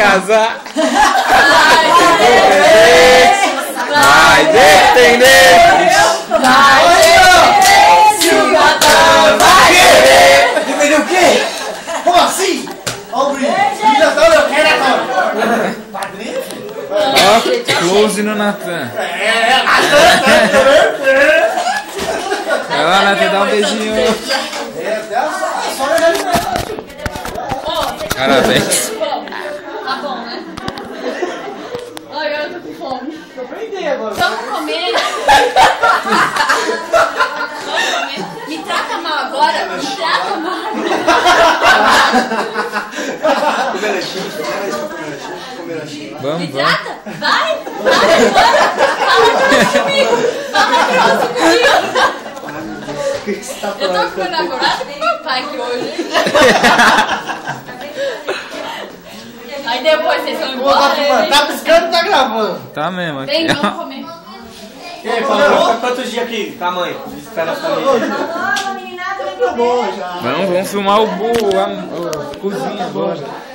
casar. Vai defender. Vai defender. Se o Natal vai querer. Defender o quê? Como assim? Ó o brilho. Feliz Natal, eu quero Natal. Padrinho? Ó, close no Natan. Vai lá, Natan, dá um beijinho. Só na realidade. Parabéns. Tá bom, né? Ai, eu tô com fome. Eu aprendi agora. Vamos comer. Vamos comer. Me trata mal agora. Me trata mal. Vamos, Me vamos. trata? Vai. Vai, agora. Fala grosso comigo. Fala grosso comigo. Eu tô com meu namorado e com meu pai aqui hoje. Aí depois vocês vão embora. Tá piscando e tá gravando. Tá mesmo. Aqui, Vem, ó. vamos comer. E aí, falou quantos dias aqui, tamanho? Visita na família. Tá bom já. Vamos filmar o cozinha agora.